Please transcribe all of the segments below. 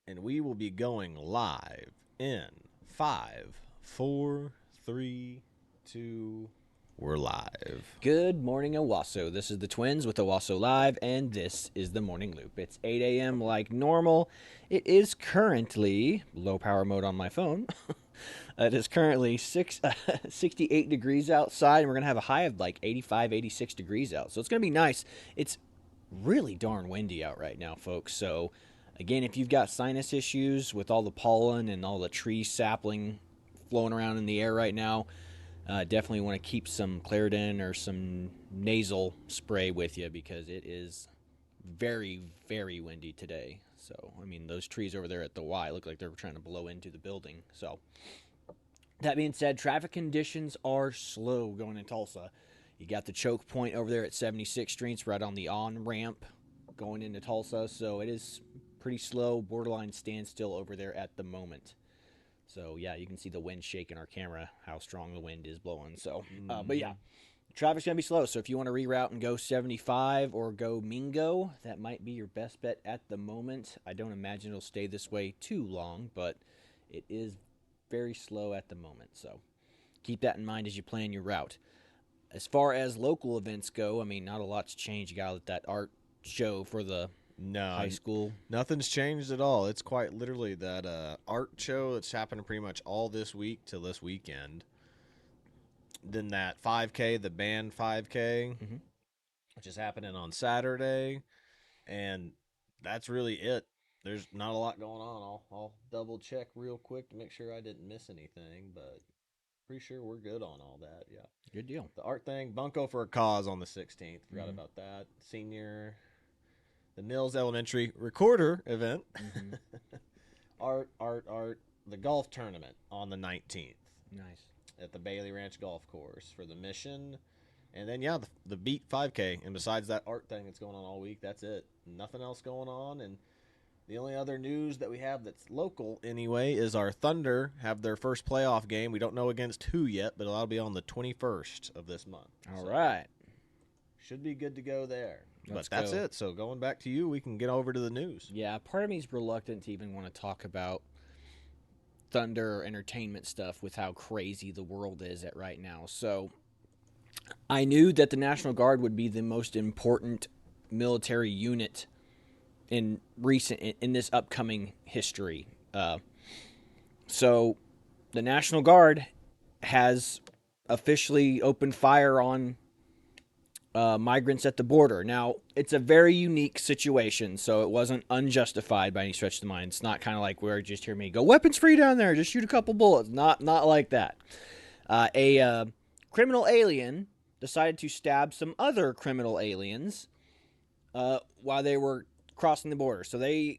and we will be going live in 5, 4, 3, 2. We're live. Good morning, Owasso. This is the Twins with Owasso Live, and this is the Morning Loop. It's 8 a.m. like normal. It is currently low power mode on my phone. It is currently 68 degrees outside, and we're going to have a high of like 85, 86 degrees out. So it's going to be nice. It's really darn windy out right now, folks. So, again, if you've got sinus issues with all the pollen and all the tree sapling flowing around in the air right now, definitely want to keep some Claritin or some nasal spray with you because it is very, very windy today. So, I mean, those trees over there at the Y look like they're trying to blow into the building. So, that being said, traffic conditions are slow going in Tulsa. You got the choke point over there at 76th Street, right on the on-ramp going into Tulsa. So, it is pretty slow, borderline standstill over there at the moment. So, yeah, you can see the wind shaking our camera, how strong the wind is blowing. So, but yeah, traffic's going to be slow. So, if you want to reroute and go 75 or go Mingo, that might be your best bet at the moment. I don't imagine it'll stay this way too long, but it is very slow at the moment. So, keep that in mind as you plan your route. As far as local events go, I mean, not a lot's changed. You got that art show for the high school. Nothing's changed at all. It's quite literally that art show that's happening pretty much all this week till this weekend. Then that 5K, the band 5K, which is happening on Saturday. And that's really it. There's not a lot going on. I'll double check real quick to make sure I didn't miss anything, but pretty sure we're good on all that. Yeah. Good deal. The art thing, Bunko for a Cause on the 16th. Forgot about that. Senior, the Mills Elementary Recorder event. Art. The golf tournament on the 19th. Nice. At the Bailey Ranch Golf Course for the mission. And then, yeah, the Beat 5K. And besides that art thing that's going on all week, that's it. Nothing else going on. And the only other news that we have that's local anyway is our Thunder have their first playoff game. We don't know against who yet, but that'll be on the 21st of this month. All right. Should be good to go there. Let's but that's go. it. So going back to you, we can get over to the news. Yeah, part of me is reluctant to even want to talk about Thunder or entertainment stuff with how crazy the world is at right now. So I knew that the National Guard would be the most important military unit in this upcoming history. So the National Guard has officially opened fire on migrants at the border. Now, it's a very unique situation, so it wasn't unjustified by any stretch of the mind. It's not kind of like where just hear me go, weapons free down there, just shoot a couple bullets. Not like that. A criminal alien decided to stab some other criminal aliens while they were crossing the border. So these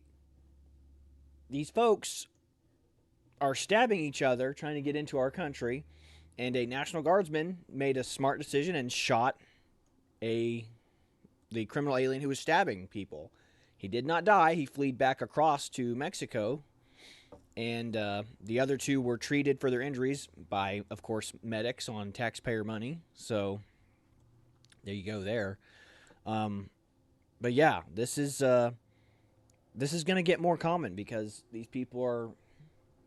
folks are stabbing each other trying to get into our country, and a National Guardsman made a smart decision and shot the criminal alien who was stabbing people. He did not die. He fled back across to Mexico, and the other two were treated for their injuries by, of course, medics on taxpayer money. So there you go there. But yeah, this is going to get more common because these people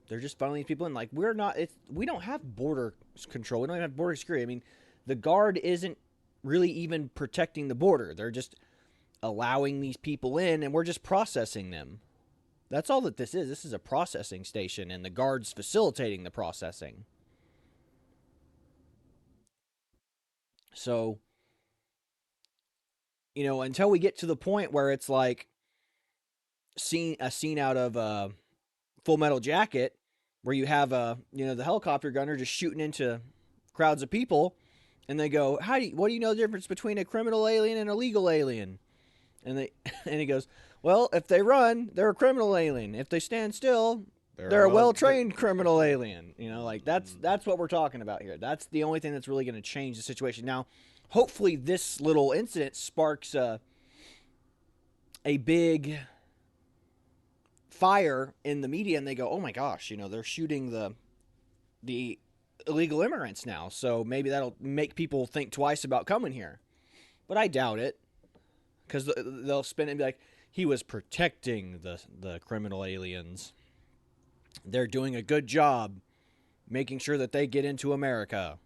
they're just funneling these people in. Like, we don't have border control. We don't even have border security. I mean, the Guard isn't really even protecting the border. They're just allowing these people in, and we're just processing them. That's all that this is. This is a processing station, and the Guard's facilitating the processing. So, until we get to the point where it's like a scene out of Full Metal Jacket, where you have the helicopter gunner just shooting into crowds of people, and they go, what do you know the difference between a criminal alien and a legal alien? And he goes, well, if they run, they're a criminal alien. If they stand still, they're a well-trained criminal alien. That's what we're talking about here. That's the only thing that's really going to change the situation. Now, hopefully this little incident sparks a big fire in the media, and they go, oh my gosh, they're shooting the illegal immigrants now, so maybe that'll make people think twice about coming here. But I doubt it, because they'll spin it and be like, he was protecting the criminal aliens. They're doing a good job making sure that they get into America.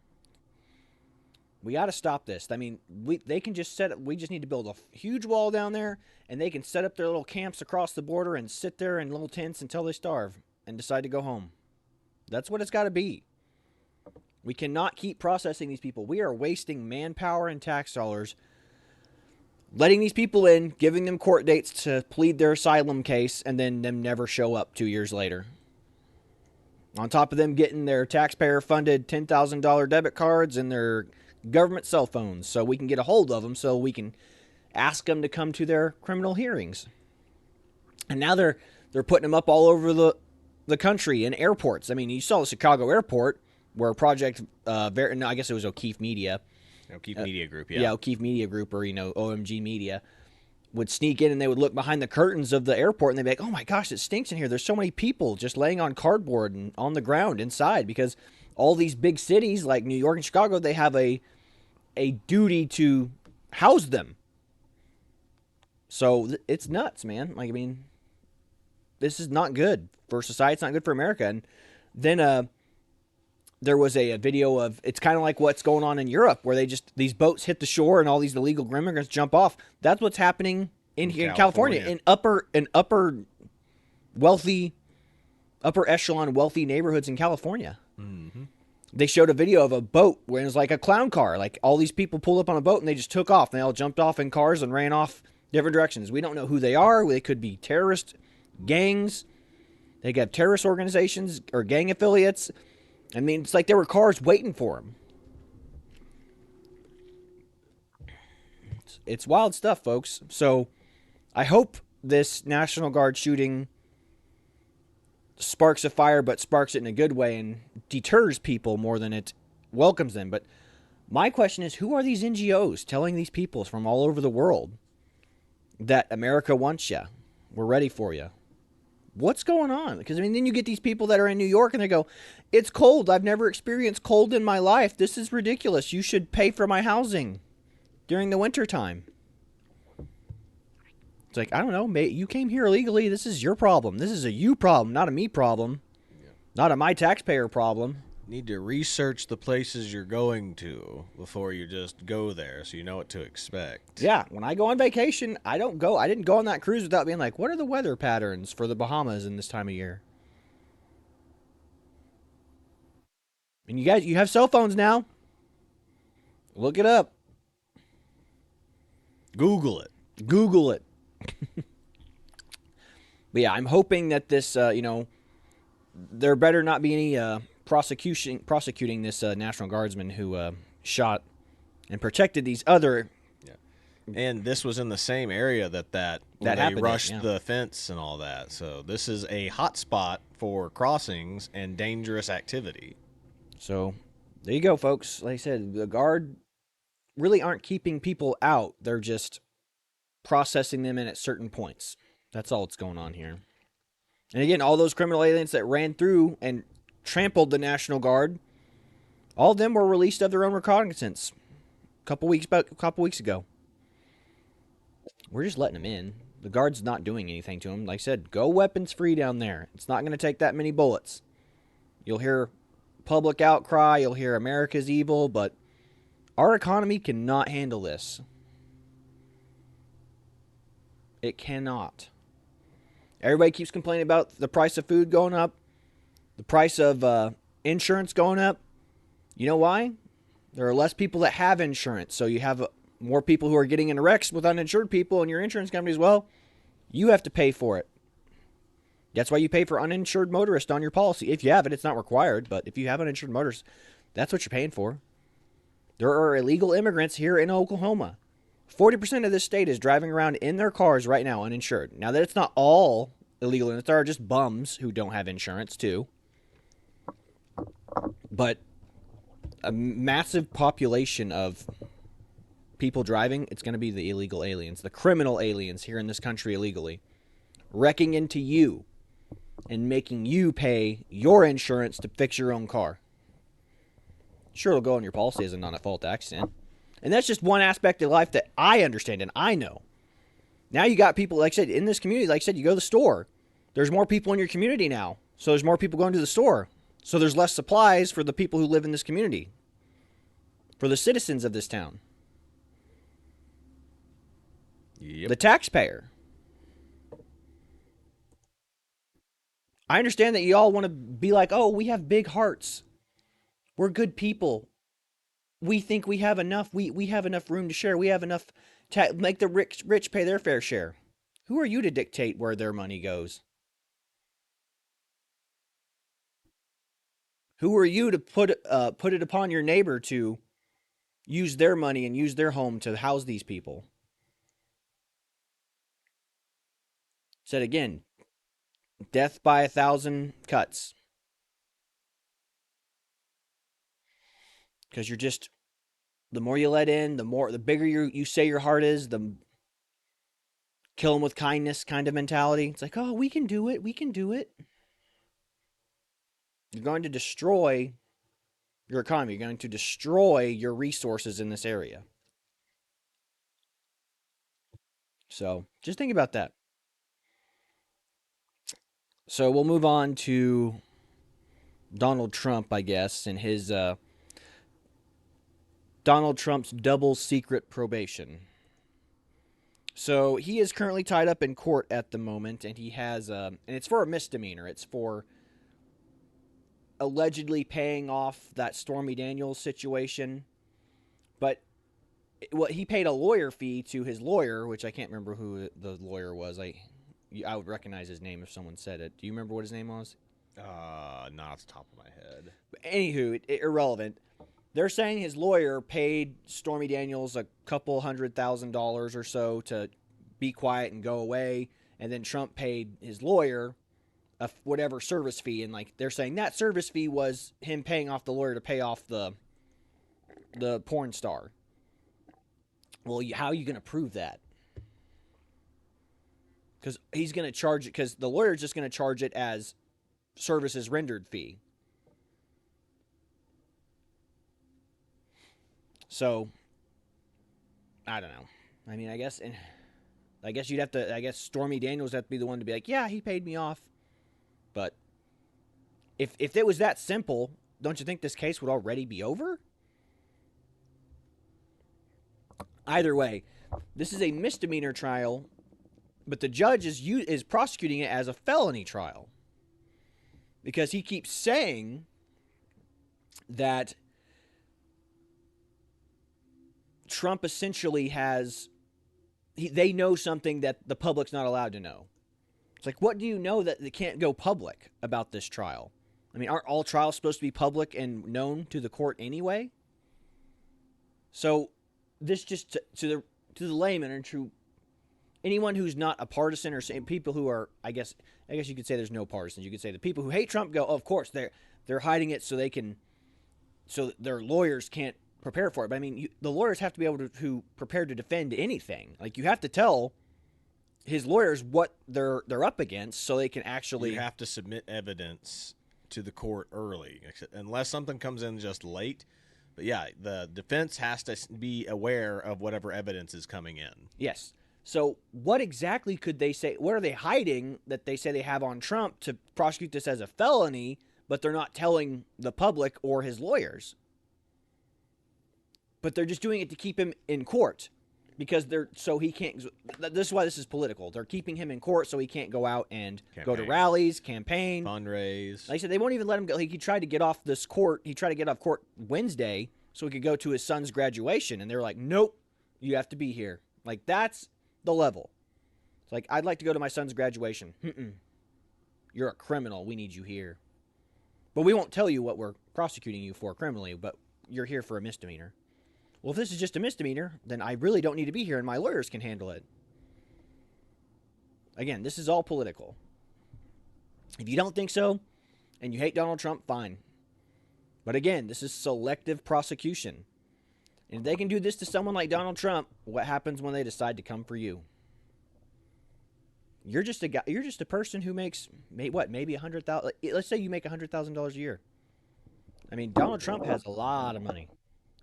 We got to stop this. I mean, they can just set up, we just need to build a huge wall down there, and they can set up their little camps across the border and sit there in little tents until they starve and decide to go home. That's what it's got to be. We cannot keep processing these people. We are wasting manpower and tax dollars, letting these people in, giving them court dates to plead their asylum case, and then them never show up 2 years later. On top of them getting their taxpayer-funded $10,000 debit cards and their government cell phones so we can get a hold of them so we can ask them to come to their criminal hearings. And now they're putting them up all over the country in airports. I mean, you saw the Chicago airport where I guess it was O'Keefe Media. O'Keefe Media Group, yeah. Yeah, O'Keefe Media Group, or, OMG Media, would sneak in and they would look behind the curtains of the airport and they'd be like, oh my gosh, it stinks in here. There's so many people just laying on cardboard and on the ground inside, because all these big cities like New York and Chicago, they have a duty to house them. So it's nuts, man. Like, I mean, this is not good for society. It's not good for America. And then there was a video of, it's kind of like what's going on in Europe, where these boats hit the shore and all these illegal immigrants jump off. That's what's happening in California, in upper wealthy, upper echelon wealthy neighborhoods in California. Mm-hmm. They showed a video of a boat where it was like a clown car. Like, all these people pulled up on a boat and they just took off. And they all jumped off in cars and ran off different directions. We don't know who they are. They could be terrorist gangs. They could have terrorist organizations or gang affiliates. I mean, it's like there were cars waiting for them. It's wild stuff, folks. So I hope this National Guard shooting sparks a fire, but sparks it in a good way and deters people more than it welcomes them. But my question is, who are these NGOs telling these people from all over the world that America wants you? We're ready for you. What's going on? Because, I mean, then you get these people that are in New York and they go, it's cold. I've never experienced cold in my life. This is ridiculous. You should pay for my housing during the winter time. It's like, I don't know, mate. You came here illegally. This is your problem. This is a you problem, not a me problem. Yeah. Not a my taxpayer problem. Need to research the places you're going to before you just go there, so you know what to expect. Yeah, when I go on vacation, I didn't go on that cruise without being like, what are the weather patterns for the Bahamas in this time of year? And you guys, you have cell phones now. Look it up. Google it. Google it. But yeah, I'm hoping that this, there better not be any prosecuting this National Guardsman who shot and protected these other. Yeah. And this was in the same area that they rushed the fence and all that. So this is a hot spot for crossings and dangerous activity. So there you go, folks. Like I said, the Guard really aren't keeping people out. They're just processing them in at certain points. That's all that's going on here. And again, all those criminal aliens that ran through and trampled the National Guard, all of them were released of their own recognizance a couple weeks ago. We're just letting them in. The Guard's not doing anything to them. Like I said, go weapons free down there. It's not going to take that many bullets. You'll hear public outcry. You'll hear America's evil, but our economy cannot handle this. It cannot. Everybody keeps complaining about the price of food going up, the price of insurance going up. You know why? There are less people that have insurance, so you have more people who are getting in wrecks with uninsured people, and your insurance company as well. You have to pay for it. That's why you pay for uninsured motorists on your policy. If you have it, it's not required, but if you have uninsured motorists, that's what you're paying for. There are illegal immigrants here in Oklahoma. 40% of this state is driving around in their cars right now uninsured. Now, that it's not all illegal, and there are just bums who don't have insurance too. But a massive population of people driving, it's going to be the illegal aliens, the criminal aliens here in this country illegally, wrecking into you and making you pay your insurance to fix your own car. Sure, it'll go on your policy as a non-at-fault accident. And that's just one aspect of life that I understand and I know. Now you got people, like I said, in this community, like I said, you go to the store. There's more people in your community now. So there's more people going to the store. So there's less supplies for the people who live in this community, for the citizens of this town, Yep. the taxpayer. I understand that you all want to be like, oh, we have big hearts. We're good people. We think we have enough. We have enough room to share. We have enough to make the rich pay their fair share. Who are you to dictate where their money goes? Who are you to put it upon your neighbor to use their money and use their home to house these people? Said again, death by 1,000 cuts. Because you're just, the more you let in, the bigger you say your heart is, the kill them with kindness kind of mentality. It's like, oh, we can do it. We can do it. You're going to destroy your economy. You're going to destroy your resources in this area. So just think about that. So we'll move on to Donald Trump, I guess, and his Donald Trump's double secret probation. So he is currently tied up in court at the moment, and he has, and it's for a misdemeanor. It's for allegedly paying off that Stormy Daniels situation. But what he paid a lawyer fee to his lawyer, which I can't remember who the lawyer was. I would recognize his name if someone said it. Do you remember what his name was? Not off the top of my head. But anywho, irrelevant. They're saying his lawyer paid Stormy Daniels a couple $100,000 or so to be quiet and go away, and then Trump paid his lawyer whatever service fee, and like they're saying that service fee was him paying off the lawyer to pay off the porn star. Well, how are you going to prove that? Because he's going to charge it, because the lawyer's just going to charge it as services rendered fee. So, I don't know. I mean, I guess you'd have to. I guess Stormy Daniels have to be the one to be like, yeah, he paid me off. But if it was that simple, don't you think this case would already be over? Either way, this is a misdemeanor trial, but the judge is prosecuting it as a felony trial because he keeps saying that Trump essentially they know something that the public's not allowed to know. It's like, what do you know that they can't go public about this trial? I mean, aren't all trials supposed to be public and known to the court anyway? So this just to the layman and to anyone who's not a partisan or people who are, I guess you could say there's no partisans. You could say the people who hate Trump go, oh, of course they're hiding it so their lawyers can't prepare for it. But I mean, the lawyers have to be able to prepare to defend anything. Like you have to tell his lawyers what they're up against so they can actually. You have to submit evidence to the court early, unless something comes in just late. But yeah, the defense has to be aware of whatever evidence is coming in. Yes. So what exactly could they say? What are they hiding that they say they have on Trump to prosecute this as a felony, but they're not telling the public or his lawyers? But they're just doing it to keep him in court because he can't. This is why this is political. They're keeping him in court so he can't go out and go to rallies, campaign, fundraise. Like I said, they won't even let him go. He tried to get off this court. He tried to get off court Wednesday so he could go to his son's graduation, and they were like, "Nope, you have to be here." Like that's the level. It's like, I'd like to go to my son's graduation. You're a criminal. We need you here. But we won't tell you what we're prosecuting you for criminally, but you're here for a misdemeanor. Well, if this is just a misdemeanor, then I really don't need to be here and my lawyers can handle it. Again, this is all political. If you don't think so and you hate Donald Trump, fine. But again, this is selective prosecution. And if they can do this to someone like Donald Trump, what happens when they decide to come for you? You're just a guy. You're just a person who makes maybe $100,000. Let's say you make $100,000 a year. I mean, Donald Trump has a lot of money.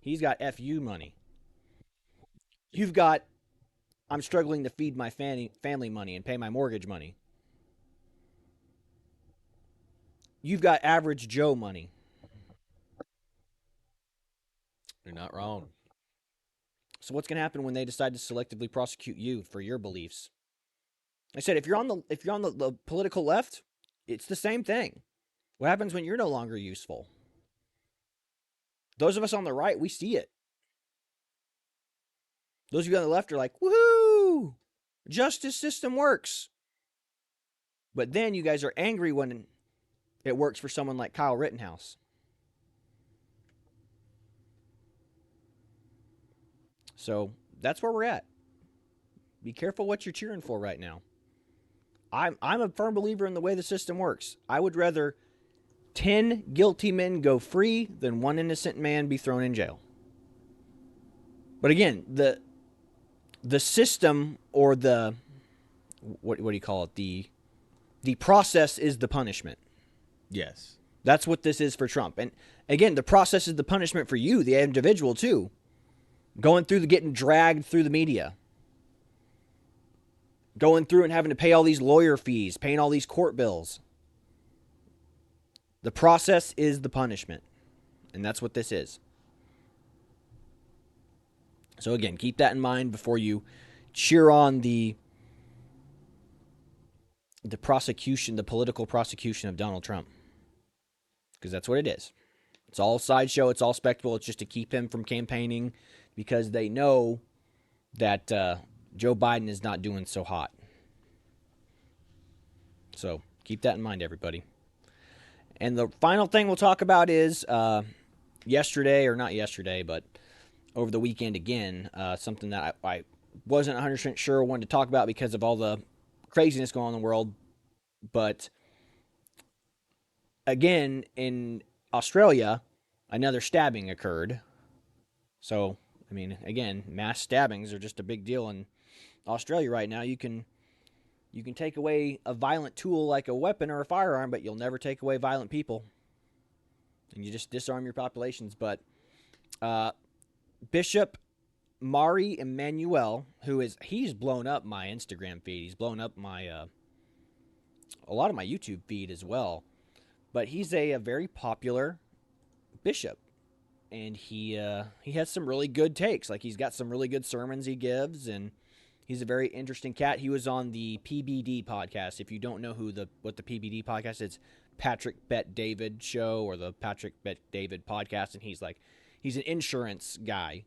He's got FU money. You've got I'm struggling to feed my family money and pay my mortgage money. You've got average Joe money. You're not wrong. So what's going to happen when they decide to selectively prosecute you for your beliefs? I said if you're on the political left, it's the same thing. What happens when you're no longer useful? Those of us on the right, we see it. Those of you on the left are like, woohoo! Justice system works. But then you guys are angry when it works for someone like Kyle Rittenhouse. So that's where we're at. Be careful what you're cheering for right now. I'm a firm believer in the way the system works. I would rather 10 guilty men go free than one innocent man be thrown in jail. But again, the system, or the what do you call it? The process is the punishment. Yes. That's what this is for Trump. And again, the process is the punishment for you, the individual too. Getting dragged through the media. Going through and having to pay all these lawyer fees, paying all these court bills. The process is the punishment. And that's what this is. So again, keep that in mind before you cheer on the prosecution, the political prosecution of Donald Trump. Because that's what it is. It's all sideshow. It's all spectacle. It's just to keep him from campaigning because they know that Joe Biden is not doing so hot. So keep that in mind, everybody. And the final thing we'll talk about is yesterday, or not yesterday, but over the weekend again, something that I wasn't 100% sure I wanted to talk about because of all the craziness going on in the world. But again, in Australia, another stabbing occurred. So, I mean, again, mass stabbings are just a big deal in Australia right now. You can take away a violent tool like a weapon or a firearm, but you'll never take away violent people. And you just disarm your populations. But Bishop Mari Emmanuel, he's blown up my Instagram feed. He's blown up my a lot of my YouTube feed as well. But he's a very popular bishop. And he has some really good takes. Like, he's got some really good sermons he gives, and he's a very interesting cat. He was on the PBD podcast. If you don't know what the PBD podcast is, Patrick Bet David show, or the Patrick Bet David podcast, and he's an insurance guy.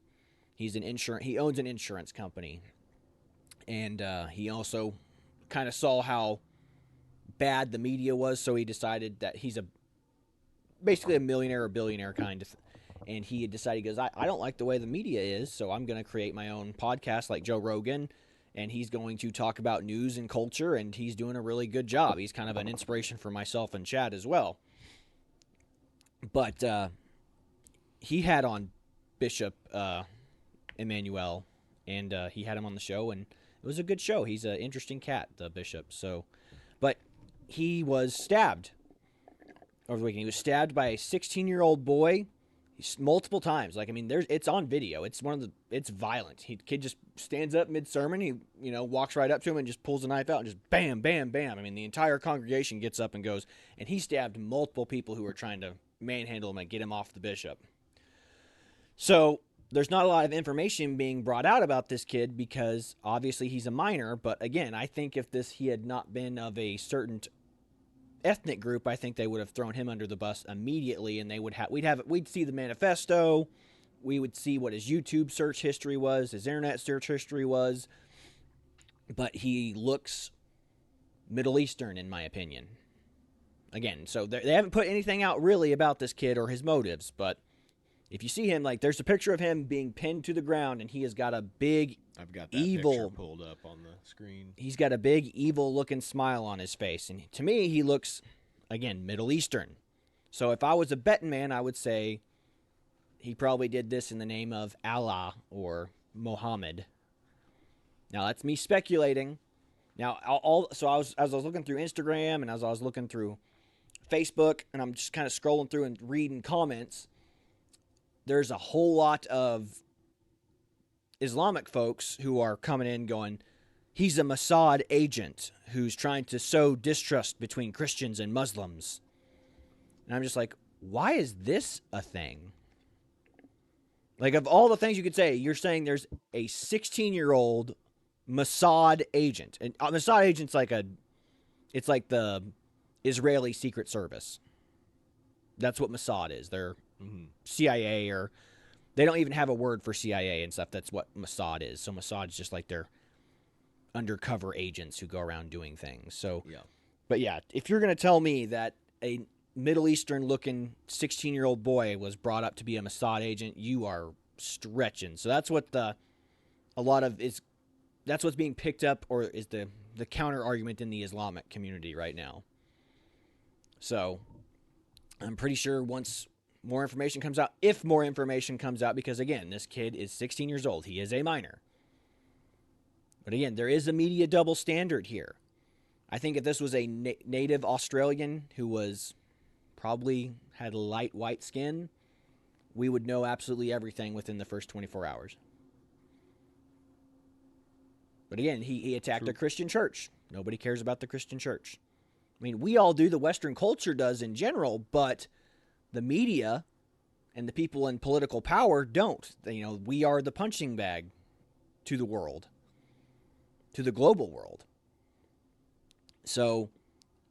He owns an insurance company, and he also kind of saw how bad the media was, so he decided that he's basically a millionaire or billionaire kind of. And he had decided, he goes, I don't like the way the media is, so I'm going to create my own podcast like Joe Rogan, and he's going to talk about news and culture, and he's doing a really good job. He's kind of an inspiration for myself and Chad as well. But he had on Bishop Emmanuel, and he had him on the show, and it was a good show. He's an interesting cat, the bishop. So, but he was stabbed over the weekend. He was stabbed by a 16-year-old boy multiple times. Like, I mean, it's on video. It's violent. Kid just stands up mid-sermon. He, walks right up to him and just pulls a knife out and just bam, bam, bam. I mean, the entire congregation gets up and goes, and he stabbed multiple people who were trying to manhandle him and get him off the bishop. So there's not a lot of information being brought out about this kid because obviously he's a minor. But again, I think if he had not been of a certain ethnic group, I think they would have thrown him under the bus immediately, and we'd see the manifesto, we would see what his YouTube search history was, his internet search history was, but he looks Middle Eastern in my opinion. Again, so they haven't put anything out really about this kid or his motives, but if you see him, like, there's a picture of him being pinned to the ground, and he has got a big, I've got that evil picture pulled up on the screen. He's got a big, evil-looking smile on his face, and to me, he looks, again, Middle Eastern. So if I was a betting man, I would say he probably did this in the name of Allah or Muhammad. Now, that's me speculating. Now, as I was looking through Instagram, and as I was looking through Facebook, and I'm just kind of scrolling through and reading comments, there's a whole lot of Islamic folks who are coming in going, he's a Mossad agent who's trying to sow distrust between Christians and Muslims. And I'm just like, why is this a thing? Like, of all the things you could say, you're saying there's a 16-year-old Mossad agent. And Mossad agent's it's like the Israeli Secret Service. That's what Mossad is. They're CIA, or they don't even have a word for CIA and stuff. That's what Mossad is. So Mossad's just like their undercover agents who go around doing things. So, Yeah. But yeah, if you're going to tell me that a Middle Eastern-looking 16-year-old boy was brought up to be a Mossad agent, you are stretching. So that's what that's what's being picked up, or is the counter argument in the Islamic community right now. So I'm pretty sure once more information comes out, if more information comes out, because again, this kid is 16 years old. He is a minor. But again, there is a media double standard here. I think if this was a native Australian who was probably had light white skin, we would know absolutely everything within the first 24 hours. But again, he attacked a Christian church. Nobody cares about the Christian church. I mean, we all do, the Western culture does in general, but the media and the people in political power don't. We are the punching bag to the world, to the global world. So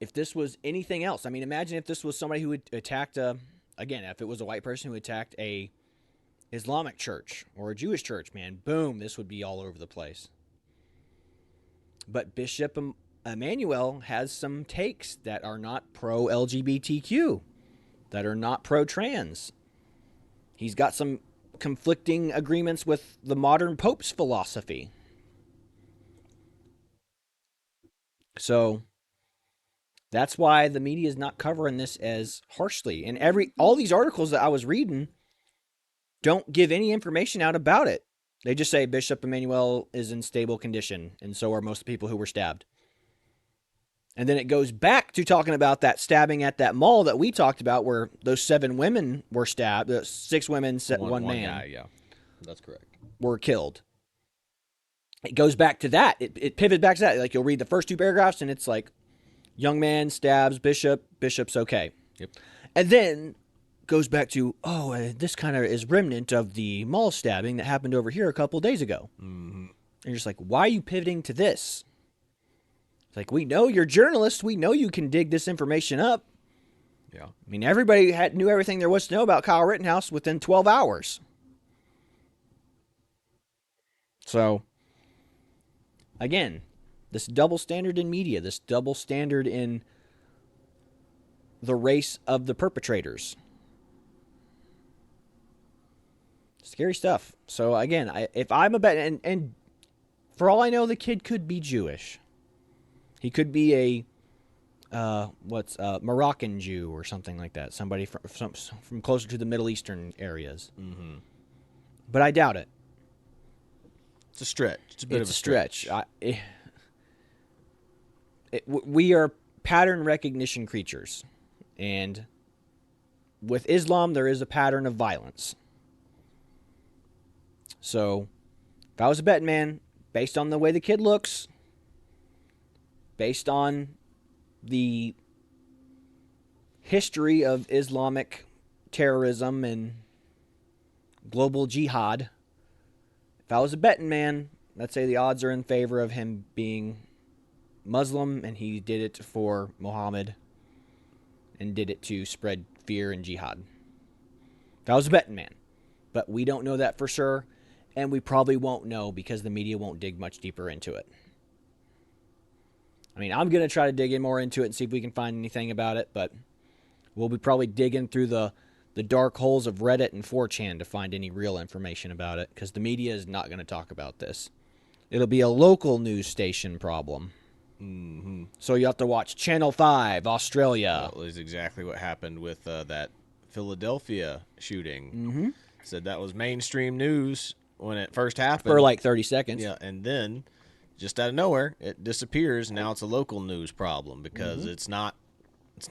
if this was anything else, I mean, imagine if this was somebody who attacked, again, if it was a white person who attacked a Islamic church or a Jewish church, man, boom, this would be all over the place. But Bishop Emmanuel has some takes that are not pro-LGBTQ, that are not pro-trans. He's got some conflicting agreements with the modern Pope's philosophy. So that's why the media is not covering this as harshly. And all these articles that I was reading don't give any information out about it. They just say Bishop Emmanuel is in stable condition, and so are most people who were stabbed. And then it goes back to talking about that stabbing at that mall that we talked about, where those 7 women were stabbed. 6 women, one man. Guy, yeah, that's correct. Were killed. It goes back to that. It pivots back to that. Like, you'll read the first 2 paragraphs, and it's like, young man stabs bishop, bishop's okay. Yep. And then goes back to, this kind of is remnant of the mall stabbing that happened over here a couple days ago. Mm-hmm. And you're just like, why are you pivoting to this? It's like, we know you're journalists. We know you can dig this information up. Yeah. I mean, everybody knew everything there was to know about Kyle Rittenhouse within 12 hours. So, again, this double standard in media, this double standard in the race of the perpetrators. Scary stuff. So again, if I'm a bet, and for all I know, the kid could be Jewish. He could be a Moroccan Jew or something like that. Somebody from closer to the Middle Eastern areas. Mm-hmm. But I doubt it. It's a stretch. It's a bit of a stretch. We are pattern recognition creatures. And with Islam, there is a pattern of violence. So, if I was a betting man, based on the way the kid looks, based on the history of Islamic terrorism and global jihad, if I was a betting man, let's say the odds are in favor of him being Muslim, and he did it for Muhammad and did it to spread fear and jihad. If I was a betting man. But we don't know that for sure, and we probably won't know because the media won't dig much deeper into it. I mean, I'm going to try to dig in more into it and see if we can find anything about it, but we'll be probably digging through the dark holes of Reddit and 4chan to find any real information about it, because the media is not going to talk about this. It'll be a local news station problem. Mm-hmm. So you have to watch Channel 5, Australia. That was exactly what happened with that Philadelphia shooting. Mm-hmm. Said that was mainstream news when it first happened. For like 30 seconds. Yeah, and then just out of nowhere, it disappears. Now it's a local news problem because it's not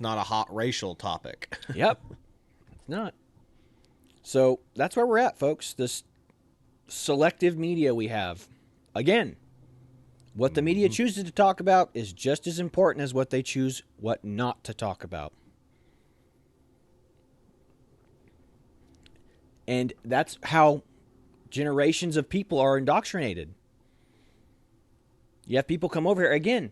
a hot racial topic. Yep. It's not. So that's where we're at, folks. This selective media we have. Again, what the media chooses to talk about is just as important as what they choose what not to talk about. And that's how generations of people are indoctrinated. You have people come over here. Again,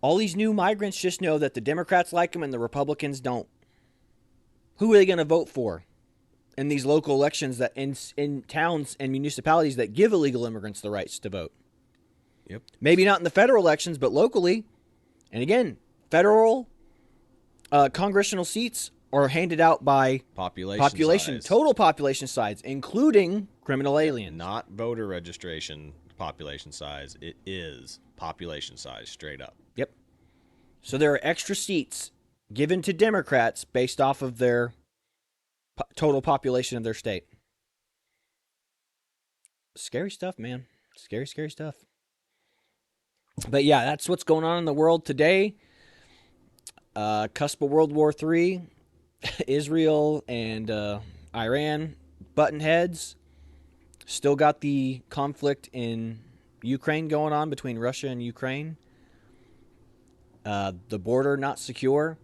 all these new migrants just know that the Democrats like them and the Republicans don't. Who are they going to vote for in these local elections that in towns and municipalities that give illegal immigrants the rights to vote? Yep. Maybe not in the federal elections, but locally. And again, federal congressional seats are handed out by population size. Total population size, including criminal aliens. Not voter registration population size. It is population size, straight up. Yep. So there are extra seats given to Democrats based off of their total population of their state. Scary stuff, man. Scary, scary stuff. But yeah, that's what's going on in the world today. Cusp of World War III. Israel and Iran button heads. Still got the conflict in Ukraine going on between Russia and Ukraine. The border not secure.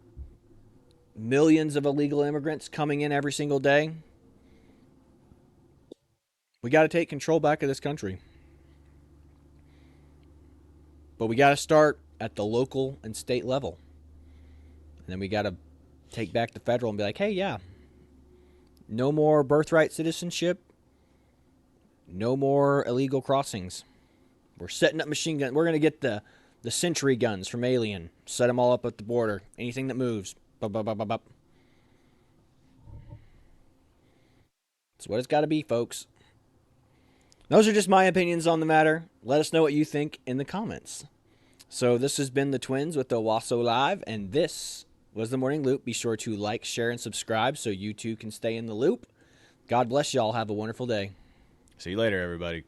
Millions of illegal immigrants coming in every single day. We got to take control back of this country. But we got to start at the local and state level. And then we got to take back the federal and be like, hey, yeah, no more birthright citizenship. No more illegal crossings. We're setting up machine guns. We're going to get the sentry guns from Alien. Set them all up at the border. Anything that moves. Bup, bup, bup, bup, bup. That's what it's got to be, folks. Those are just my opinions on the matter. Let us know what you think in the comments. So this has been the Twins with the Owasso Live, and this was the Morning Loop. Be sure to like, share, and subscribe so you too can stay in the loop. God bless y'all. Have a wonderful day. See you later, everybody.